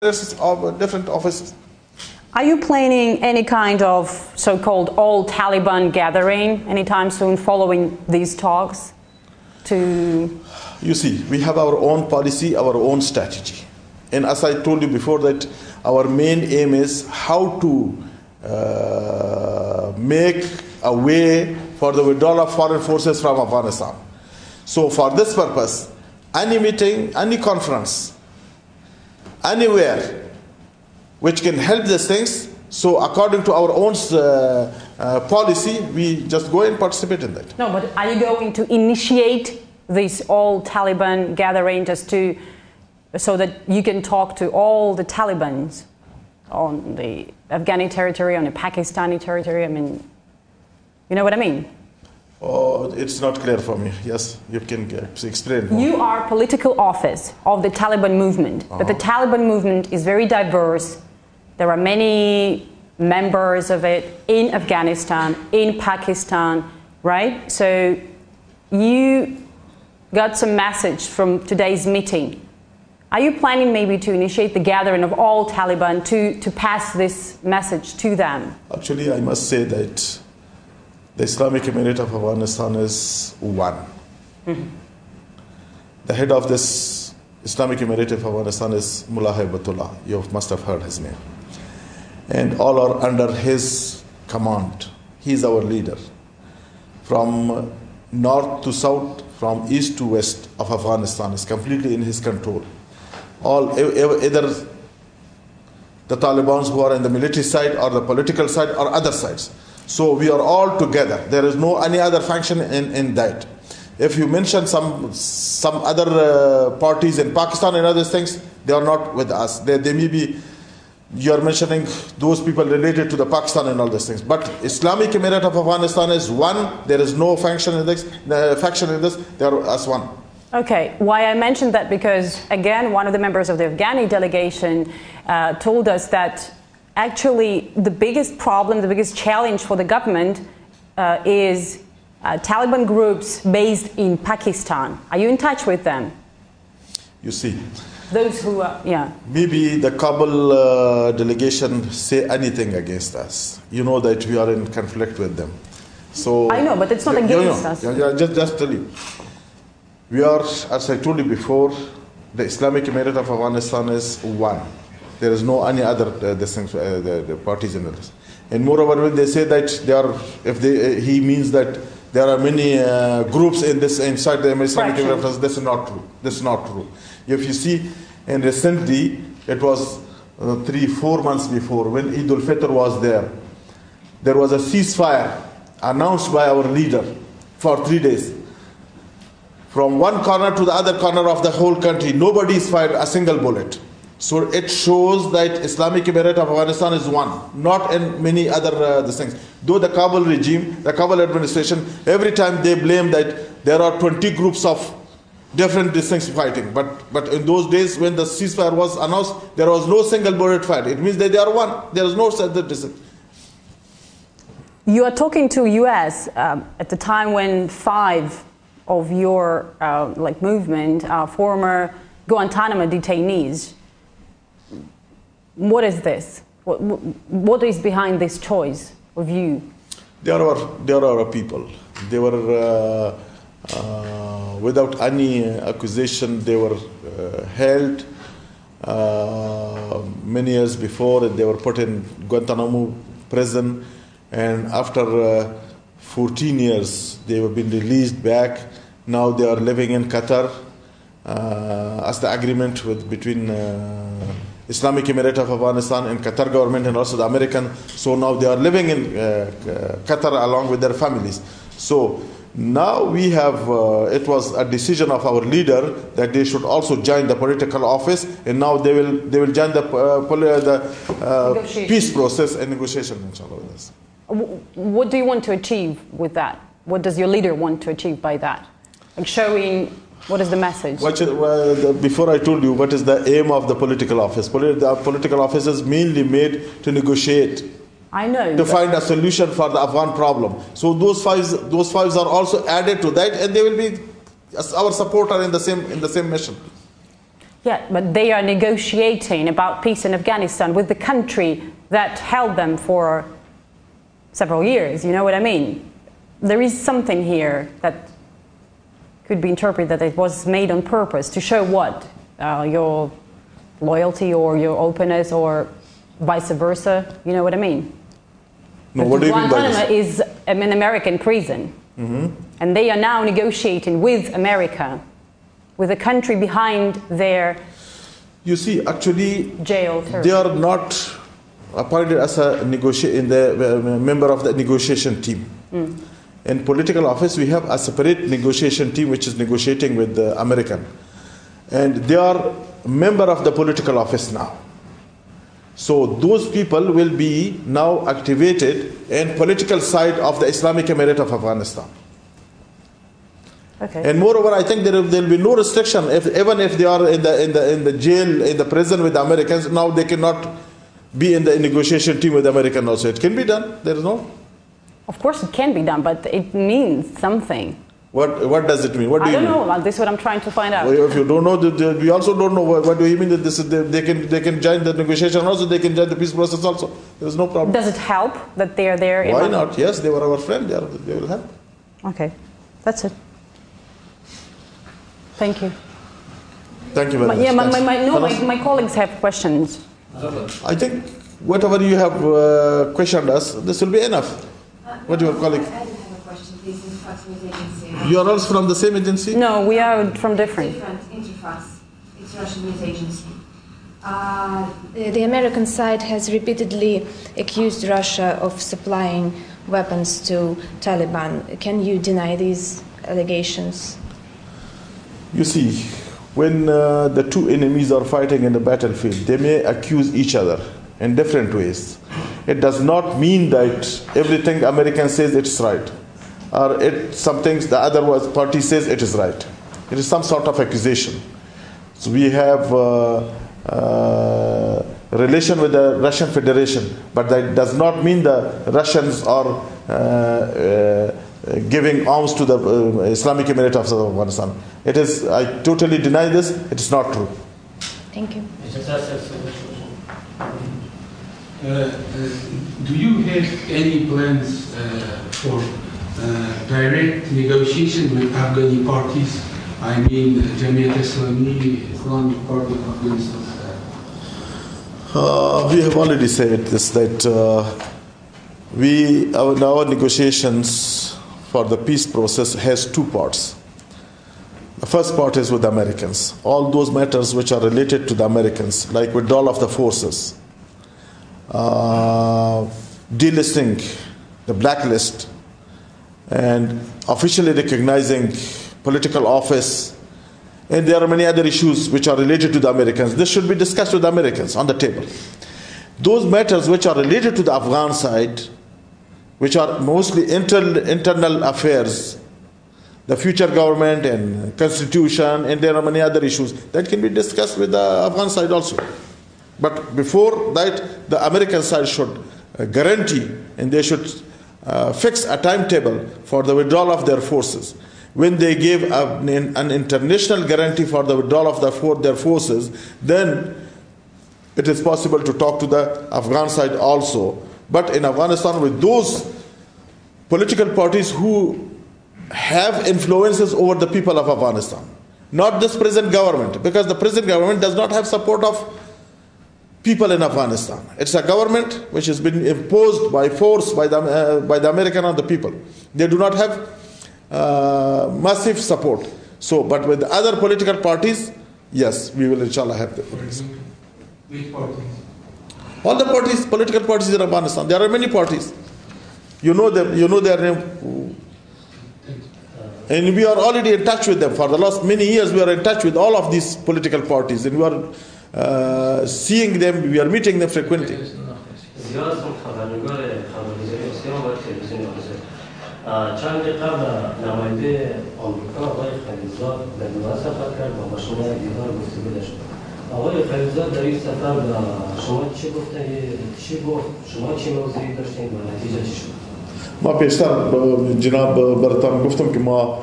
different offices. Are you planning any kind of so-called all-Taliban gathering anytime soon following these talks? You see, we have our own policy, our own strategy. And as I told you before, that our main aim is how to make a way for the withdrawal of foreign forces from Afghanistan. So for this purpose, any meeting, any conference, anywhere which can help these things, so according to our own policy, we just go and participate in that. No, but are you going to initiate this all-Taliban gathering just so that you can talk to all the Talibans on the Afghani territory, on the Pakistani territory? I mean, you know what I mean? Oh, it's not clear for me. Yes, you can explain more. You are political office of the Taliban movement, but the Taliban movement is very diverse. There are many members of it in Afghanistan, in Pakistan, right? So you got some message from today's meeting. Are you planning maybe to initiate the gathering of all Taliban to pass this message to them? Actually, I must say that the Islamic Emirate of Afghanistan is one. Mm-hmm. The head of this Islamic Emirate of Afghanistan is Mullah Haibatullah. You must have heard his name. And all are under his command. He is our leader. From north to south, from east to west of Afghanistan is completely in his control. Either the Taliban who are in the military side or the political side or other sides. So we are all together. There is no any other faction in that. If you mention some other parties in Pakistan and other things, they are not with us. They may be, you are mentioning those people related to the Pakistan and all these things. But Islamic Emirate of Afghanistan is one. There is no faction in this. They are as one. Okay, why I mentioned that because, again, one of the members of the Afghani delegation told us that actually the biggest problem, the biggest challenge for the government is Taliban groups based in Pakistan. Are you in touch with them? You see, those who are, yeah. Maybe the Kabul delegation say anything against us. You know that we are in conflict with them. So I know, but it's not against us. Just tell you. We are, as I told you before, the Islamic Emirate of Afghanistan is one. There is no any other the parties in this. And moreover, when they say that they are, he means that there are many groups in this inside the Islamic Emirate of Afghanistan. This is not true. This is not true. If you see, and recently it was 3-4 months before when Eid al-Fitr was there was a ceasefire announced by our leader for 3 days. From one corner to the other corner of the whole country, nobody is fired a single bullet. So it shows that Islamic Emirate of Afghanistan is one, not in many other things. Though the Kabul regime, the Kabul administration, every time they blame that there are 20 groups of different things fighting. But in those days when the ceasefire was announced, there was no single bullet fired. It means that they are one. There is no such distance. You are talking to U.S. At the time when 5 of your movement former Guantanamo detainees. What is this? What is behind this choice of you? They are our people. They were without any accusation. They were held many years before. They were put in Guantanamo prison, and after 14 years, they have been released back. Now they are living in Qatar as the agreement between Islamic Emirate of Afghanistan and Qatar government and also the American. So now they are living in Qatar along with their families. So now we have, it was a decision of our leader that they should also join the political office, and now they will join the peace process and negotiation, inshallah. What do you want to achieve with that? What does your leader want to achieve by that? Like showing, what is the message? Before I told you what is the aim of the political office. The political office is mainly made to negotiate. I know. To find a solution for the Afghan problem. So those fives are also added to that, and they will be our supporter in the same mission. Yeah, but they are negotiating about peace in Afghanistan with the country that held them for several years. You know what I mean? There is something here that could be interpreted that it was made on purpose to show what? Your loyalty or your openness or vice versa. You know what I mean? No, what do you mean by Guantanamo is an American prison. And they are now negotiating with America, with a country behind their You see, actually, jail. They are not appointed as a member of the negotiation team. In political office, we have a separate negotiation team which is negotiating with the American. And they are a member of the political office now. So those people will be now activated in political side of the Islamic Emirate of Afghanistan. Okay. And moreover, I think there will be no restriction even if they are in the jail, in the prison with the Americans. Now they cannot be in the negotiation team with the American also. It can be done. There is no. Of course, it can be done, but it means something. What does it mean? What do you mean? I don't know. This is what I'm trying to find out. Well, if you don't know, we also don't know what do you mean that this is, they can join the negotiation also. They can join the peace process also. There is no problem. Does it help that they are there? Why not? Yes, they were our friend. They will help. Okay, that's it. Thank you. Thank you very much. Yeah, my colleagues have questions. I think whatever you have questioned us, this will be enough. What do your colleague? I do have a question, please. Interfax News Agency. You are also from the same agency? No, we are from different. Interfax. It's Russian news agency. The American side has repeatedly accused Russia of supplying weapons to Taliban. Can you deny these allegations? You see, when the two enemies are fighting in the battlefield, they may accuse each other in different ways. It does not mean that everything American says it's right, or some things the other party says it is right. It is some sort of accusation. So we have relation with the Russian Federation, but that does not mean the Russians are giving arms to the Islamic Emirate of Afghanistan. It is, I totally deny this. It is not true. Thank you. Do you have any plans for direct negotiation with Afghani parties? I mean, Jamiat Islami, Islamic Party of Afghanistan. We have already said this, that our negotiations for the peace process has two parts. The first part is with the Americans. All those matters which are related to the Americans, like withdrawal of the forces, delisting, the blacklist, and officially recognizing political office, and there are many other issues which are related to the Americans. This should be discussed with the Americans on the table. Those matters which are related to the Afghan side, which are mostly internal affairs, the future government and constitution, and there are many other issues that can be discussed with the Afghan side also. But before that, the American side should guarantee, and they should fix a timetable for the withdrawal of their forces. When they give an international guarantee for the withdrawal of their forces, then it is possible to talk to the Afghan side also. But in Afghanistan, with those political parties who have influences over the people of Afghanistan, not this present government, because the present government does not have support of people in Afghanistan. It's a government which has been imposed by force by the American on the people. They do not have massive support. So, but with the other political parties, yes, we will inshallah have the. For example, which parties? All the parties, political parties in Afghanistan. There are many parties. You know them. You know their name. And we are already in touch with them. For the last many years, we are in touch with all of these political parties, and we are seeing them. We are meeting them frequently. چند قبل نماینده آمریکا آقای خلیلزاد به نوع سفر کرد و با شما دیدار گفتگو داشت. آقای خلیلزاد در این سفر شما چی گفتن؟ چی گفت؟ شما چی موضوعی داشتین و نتیجه چی شد؟ ما پیشتر جناب برتان گفتم که ما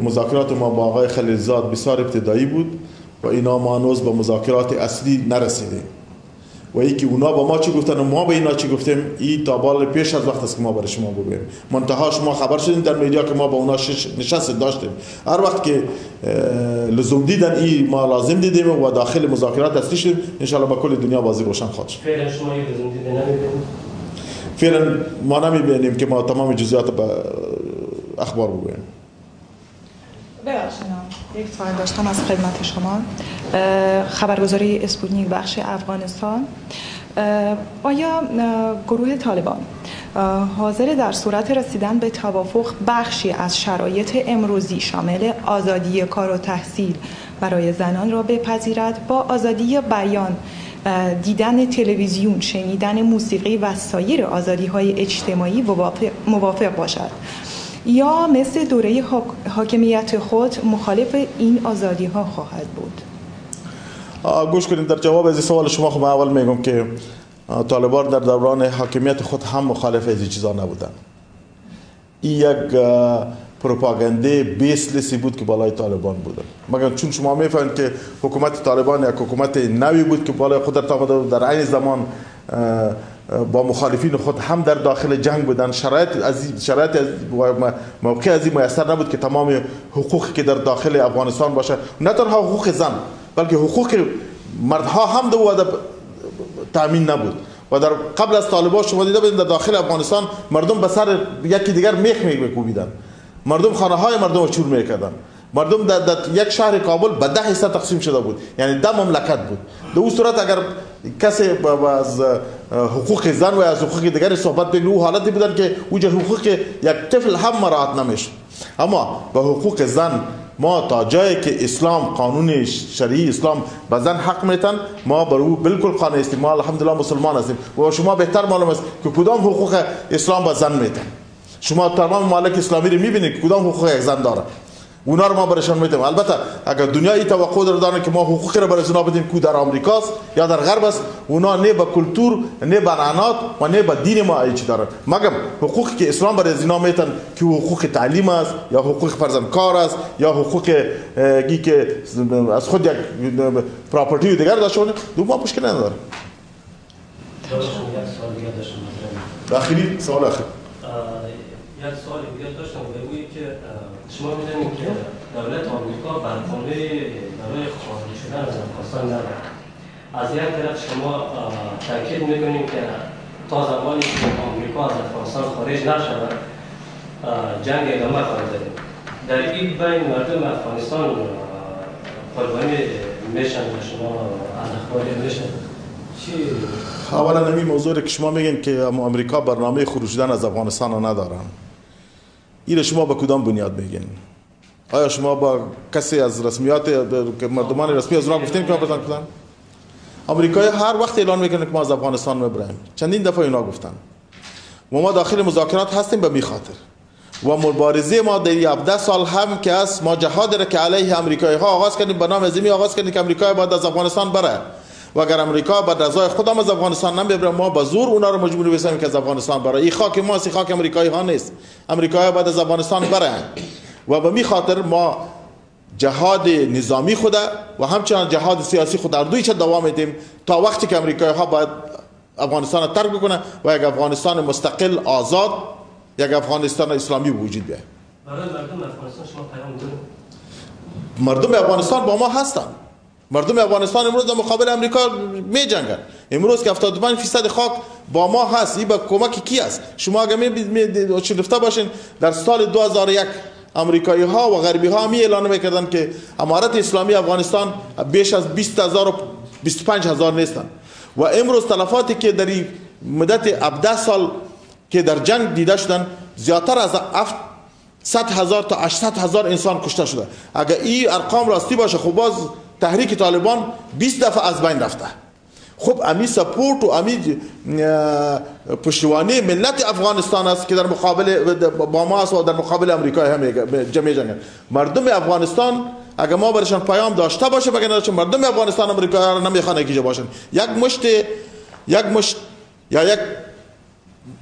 مذاکرات ما با آقای خلیلزاد بسیار ابتدایی بود و اینا ما هنوز به مذاکرات اصلی نرسیدیم و اینکه اونا با ما چی گفتن و ما به اینا چی گفتیم، این تا بال پیش از وقت است که ما برای شما بگوییم. منتها شما خبر شدین در میدیا که ما با اونا نشست داشتیم. هر وقت که لزوم دیدن این ما لازم دیدیم و داخل مذاکرات اصلی شدیم، ان شاء الله با کل دنیا بازی روشن خواهد شد. فعلا شما این لزوم دیدن نمیبینید؟ فعلا ما نمیبینیم که ما تمام جزئیات به اخبار بگوییم. ببخشید یک سوال داشتم از خدمت شما. خبرگزاری اسپوتنیک بخش افغانستان، آیا گروه طالبان حاضر در صورت رسیدن به توافق بخشی از شرایط امروزی شامل آزادی کار و تحصیل برای زنان را بپذیرد با آزادی بیان، دیدن تلویزیون، شنیدن موسیقی و سایر آزادی‌های اجتماعی موافق باشد، یا مثل دوره حاکمیت خود مخالف این آزادی ها خواهد بود؟ گوش کنید، در جواب از سوال شما خب اول میگم که طالبان در دوران حاکمیت خود هم مخالف از این چیزا نبودن. این یک پروپاگانده بیسلسی بود که بالای طالبان بودن، مگر چون شما میفهمید که حکومت طالبان یک حکومت نوی بود که بالای قدرت آمده، در عین زمان با مخالفین خود هم در داخل جنگ بودن. شرایط موقع از این میسر نبود که تمام حقوقی که در داخل افغانستان باشه، نه تنها حقوق زن بلکه حقوق مردها هم در تامین نبود. و در قبل از طالبان شما دیده بودید در داخل افغانستان مردم به سر یکی دیگر میخ میکوبیدن، مردم خانه های مردم رو چور میکردن، مردم در یک شهر کابل به 10 حصه تقسیم شده بود، یعنی 10 مملکت بود. در اون صورت اگر کسی از حقوق زن و از حقوق دیگری صحبت بگه، او حالتی بودن که اوجه حقوق یک طفل هم مراعات نمیشه. اما به حقوق زن ما تا جایی که اسلام، قانون شرعی اسلام به زن حق میتن، ما بر او بالکل قانع هستیم. ما الحمدلله مسلمان هستیم و شما بهتر معلوم است که کدام حقوق اسلام به زن میتن. شما تمام ممالک اسلامی رو میبینید که کدام حقوق یک زن داره، اونا رو ما برشان میدیم. البته اگر دنیا این توقع داره که ما حقوقی رو برای زنا بدیم که در آمریکاست یا در غرب است، اونا نه به کلتور، نه به عنعنات و نه به دین ما هیچ دارن. مگر حقوقی که اسلام برای زنا میتن که حقوق تعلیم است، یا حقوق فرزند کار است، یا حقوق که از خود یک پراپرتی دیگر داشته باشه، دو ما مشکل نداره. آخری سوال آخر. یک سوال دیگه داشتم، بگویید که شما می‌دونید که دولت آمریکا برنامه برای خارج شدن از افغانستان ندارد. از یک طرف شما تاکید می‌کنید که تا زمانی که آمریکا از افغانستان خارج نشود جنگ ادامه خواهد داد. در این بین مردم افغانستان قربانی میشن و شما از اخبار میشن. اولا همین موضوع که شما میگین که امریکا برنامه خروج شدن از افغانستان رو ندارن، این شما با کدام بنیاد میگین؟ آیا شما با کسی از رسمیات که مردمان رسمی از اونها گفتین که ما بزن کدام؟ امریکایی هر وقت اعلان میکنه که ما از افغانستان میبریم. چندین دفعه اینا گفتن و ما داخل مذاکرات هستیم به می خاطر و مبارزه ما در 17 سال هم که است، ما جهاد را که علیه امریکایی ها آغاز کردیم، به نام ازمی آغاز کردیم که امریکا باید از افغانستان بره و اگر امریکا با رضای خودم از افغانستان نمیبره، ما به زور اونا رو مجبور بسازیم که از افغانستان بره. این خاک ما است، خاک امریکایی ها نیست. امریکایی باید از افغانستان بره و به می خاطر ما جهاد نظامی خود و همچنان جهاد سیاسی خود در دویش دوام میدیم تا وقتی که امریکایی ها باید افغانستان رو ترک بکنه و یک افغانستان مستقل آزاد، یک افغانستان اسلامی وجود بیاید. برای مردم افغانستان شما پیام دارید؟ مردم افغانستان با ما هستن. مردم افغانستان امروز در مقابل امریکا می جنگن. امروز که 75% خاک با ما هست، این با کمک کی است؟ شما اگر می شنفته باشین در سال 2001 امریکایی ها و غربی ها می اعلان میکردن که امارت اسلامی افغانستان بیش از 20,000 و 25,000 نیستن و امروز تلفاتی که در مدت 17 سال که در جنگ دیده شدن زیادتر از 700,000 تا 800,000 انسان کشته شده. اگر این ارقام راستی باشه، خب باز تحریک طالبان 20 دفعه از بین رفته. خب امی سپورت و امی پشتوانه ملت افغانستان است که در مقابل با ما است و در مقابل امریکا هم جمعی جنگن. مردم افغانستان اگر ما برشان پیام داشته باشه، بگن چون مردم افغانستان امریکا را نمیخوان که باشن، یک مشت یا یک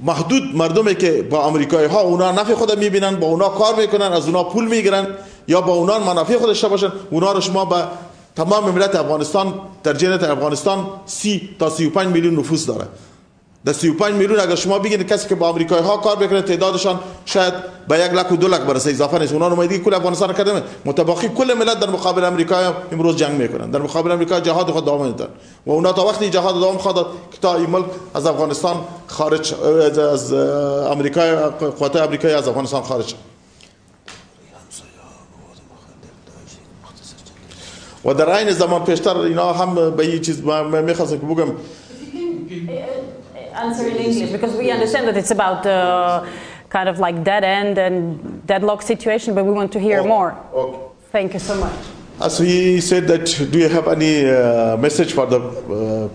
محدود مردمی که با امریکایی ها اونا نفع خود میبینن، با اونا کار میکنن، از اونا پول میگیرن یا با اونا منافع خود داشته باشن، اونا رو شما به تمام ملت افغانستان در جنت افغانستان 30 تا 35 میلیون نفوس داره. در 35 میلیون اگر شما بگید کسی که با آمریکایی ها کار بکنه تعدادشان شاید به 1 لک و 2 لک برسه، اضافه نیست. اونا نمایندگی کل افغانستان کردن، متباقی کل ملت در مقابل امریکا امروز جنگ میکنن، در مقابل امریکا جهاد خود دوام میدن و اونا تا وقتی جهاد دوام خواهد که تا این ملک از افغانستان خارج، از امریکا، قوات امریکایی از افغانستان خارج. و در این زمان پیشتر اینا هم به این چیز میخواستم که بگم. Answer in English, because we understand that it's about kind of like dead end and deadlock situation, but we want to hear more. Okay. Thank you so much. As he said that, do you have any message for the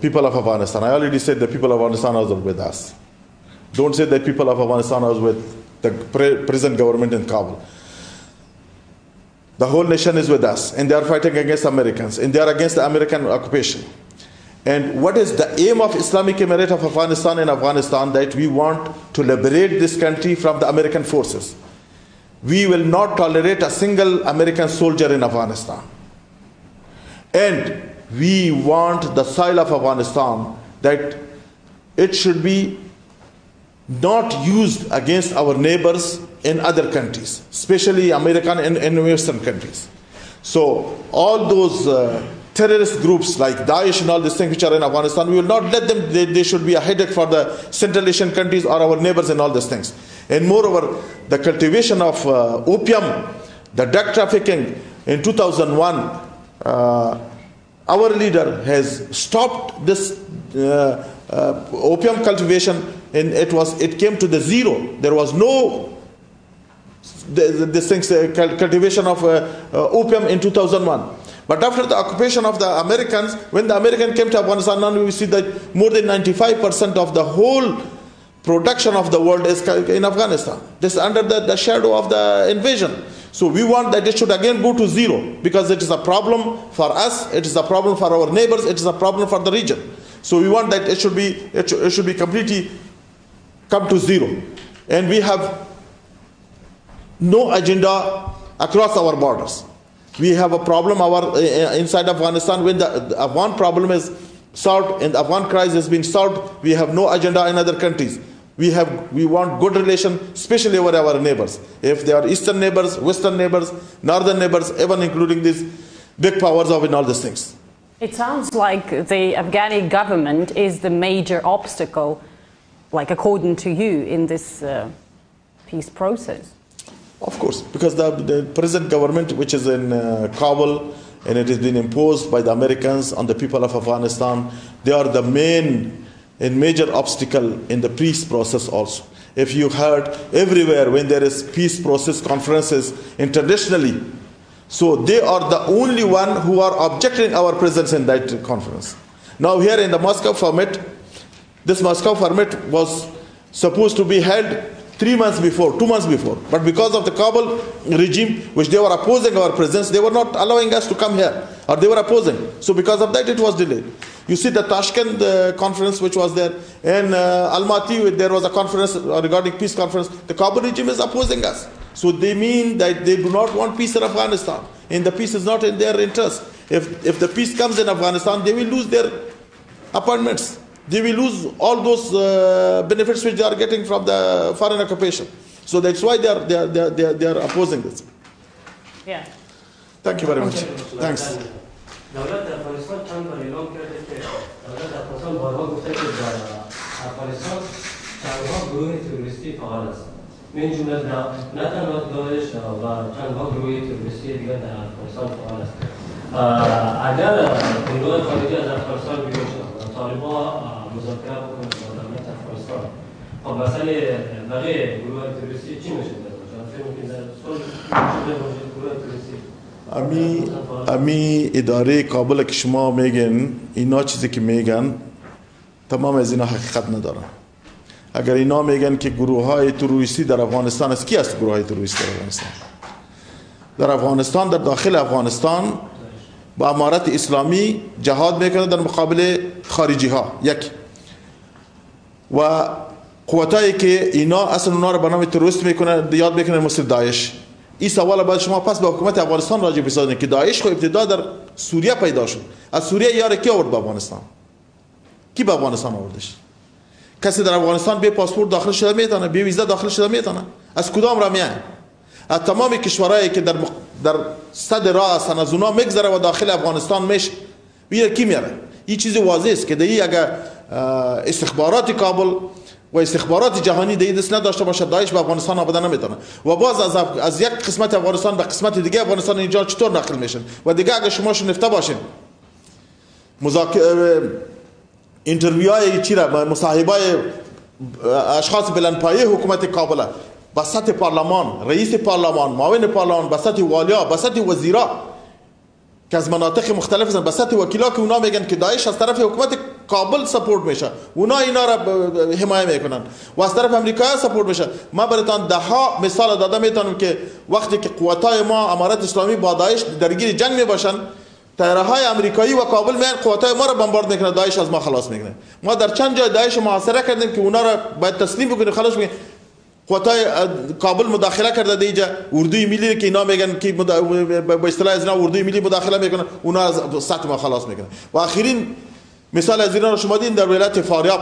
people of Afghanistan? I already said the people of Afghanistan are with us. Don't say that people of Afghanistan are with the present government in Kabul. The whole nation is with us, and they are fighting against Americans, and they are against the American occupation. And what is the aim of Islamic Emirate of Afghanistan in Afghanistan? That we want to liberate this country from the American forces. We will not tolerate a single American soldier in Afghanistan. And we want the soil of Afghanistan that it should be not used against our neighbors in other countries, especially American and Western countries. So all those terrorist groups like Daesh and all these things which are in Afghanistan, we will not let them, they should be a headache for the Central Asian countries or our neighbors and all these things. And moreover, the cultivation of opium, the drug trafficking in 2001, our leader has stopped this opium cultivation, and it came to the zero. There was no cultivation of opium in 2001. But after the occupation of the Americans, when the Americans came to Afghanistan, now we see that more than 95% of the whole production of the world is in Afghanistan. This is under the shadow of the invasion. So we want that it should again go to zero, because it is a problem for us, it is a problem for our neighbors, it is a problem for the region. So we want that it should be completely come to zero. And we have no agenda across our borders. We have a problem inside Afghanistan. When the Afghan problem is solved and the Afghan crisis has been solved, we have no agenda in other countries. We want good relation, especially with our neighbors. If they are eastern neighbors, western neighbors, northern neighbors, even including these big powers of all these things. It sounds like the Afghani government is the major obstacle, like according to you, in this peace process. Of course, because the present government, which is in Kabul, and it has been imposed by the Americans on the people of Afghanistan, they are the main and major obstacle in the peace process also. If you heard everywhere when there is peace process conferences internationally, so they are the only one who are objecting our presence in that conference. Now here in the Moscow format, this Moscow format was supposed to be held 2 months before, but because of the Kabul regime, which they were opposing our presence, they were not allowing us to come here, or they were opposing. So because of that, it was delayed. You see the Tashkent conference which was there, and Almaty, there was a conference regarding peace conference. The Kabul regime is opposing us. So they mean that they do not want peace in Afghanistan, and the peace is not in their interest. If the peace comes in Afghanistan, they will lose their appointments. They will lose all those benefits which they are getting from the foreign occupation. So that's why they are opposing this. Yeah. Thank you very much. Thanks. دولت افغانستان چند بار اعلام کرده که دولت افغانستان بارها گفته که در افغانستان چندها گروه تروریستی فعال است. من جمله نه تنها داعش و چندها گروه تروریستی دیگر در افغانستان فعال است. اگر گروه خارجی از افغانستان بیرون شد و طالبان مذاکره بکنند با دولت افغانستان، خب مسئله بقیه گروه تروریستی چی میشه؟ فکر می‌کنید در صلح شده باشه گروه تروریستی؟ امی اداره کابل که شما میگن اینا چیزی که میگن تمام از اینا حقیقت ندارن. اگر اینا میگن که گروه های تروریستی در افغانستان است، کی است گروه های تروریستی در افغانستان؟ در افغانستان، در داخل افغانستان با امارت اسلامی جهاد میکنه در مقابل خارجی ها، یک و قوتایی که اینا اصلا اونا رو به نام تروریست میکنن، یاد میکنن مثل داعش، این سوال باید شما پس به حکومت افغانستان راجع بسازید که داعش خو ابتدا در سوریه پیدا شد. از سوریه یار کی آورد به افغانستان؟ کی به افغانستان آوردش؟ کسی در افغانستان به پاسپورت داخل شده میتونه، به ویزا داخل شده میتونه؟ از کدام را میاد؟ از تمام کشورهایی که در صد راه هستن از اونها میگذره و داخل افغانستان میشه. میره کی میره؟ این چیز واضح است که دیگه اگر استخبارات کابل و استخبارات جهانی دیگه دست نداشته باشه داعش به افغانستان آباد نمیتونه. و باز از یک قسمت افغانستان به قسمت دیگه افغانستان اینجا چطور نقل میشن؟ و دیگه اگر شما شنفته باشین اینترویوهای چی را مصاحبه‌های اشخاص بلندپایه حکومت کابل با سطح پارلمان، رئیس پارلمان، معاون پارلمان، با سطح والیا، با سطح وزیرا که از مناطق مختلف هستند، با سطح وکیلا که اونا میگن که داعش از طرف حکومت کابل سپورت میشه، اونا اینا را حمایت میکنن و از طرف امریکا سپورت میشه. ما براتون ده ها مثال داده میتونم که وقتی که قوتای ما امارت اسلامی با داعش درگیر جنگ میباشن، طیاره‌های آمریکایی و کابل میان قوتای ما را بمبارد میکنه، داعش از ما خلاص میکنه. ما در چند جای داعش محاصره کردیم که اونا را باید تسلیم بکنیم، خلاص بکنیم. قوتای کابل مداخله کرده دیجا، اردوی ملی که اینا میگن که به اصطلاح از اینا اردوی ملی مداخله میکنه، اونا از سطح ما خلاص میکنه. و آخرین مثال از اینا رو شما دیدین در ولایت فاریاب،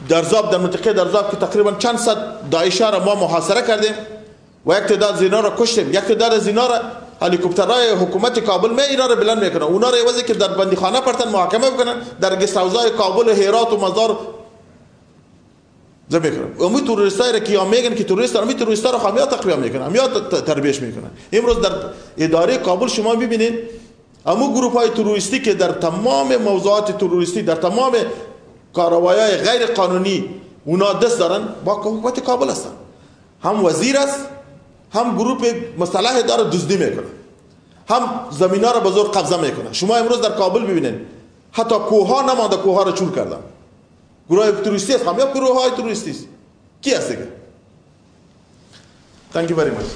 درزاب، در منطقه درزاب که تقریبا چند صد داعشی را ما محاصره کردیم و یک تعداد از اینا را کشتیم. یک تعداد از اینا را هلیکوپترهای حکومت کابل می اینا را بلند میکنن، اونا را عوضی که در بندیخانه پرتن محاکمه بکنن، در گست هاوس‌های کابل و هرات و مزار زمین کنن. امی تروریستایی را که یا میگن که تروریستان، امی تروریستا را خامیا تقویت میکنن، امیا تربیت میکنن. امروز در اداره کابل شما ببینید امو گروه های تروریستی که در تمام موضوعات تروریستی، در تمام کارروایای غیر قانونی اونا دست دارن، با حکومت کابل هستن. هم وزیر است، هم گروه مسلح داره دزدی میکنه، هم زمینا را به زور قبضه میکنه. شما امروز در کابل ببینید حتی کوه نمانده، کوه را چور کردن. گروه تروریستی است، کامیاب گروه های تروریستی است. کی هست دیگه؟ Thank you very much.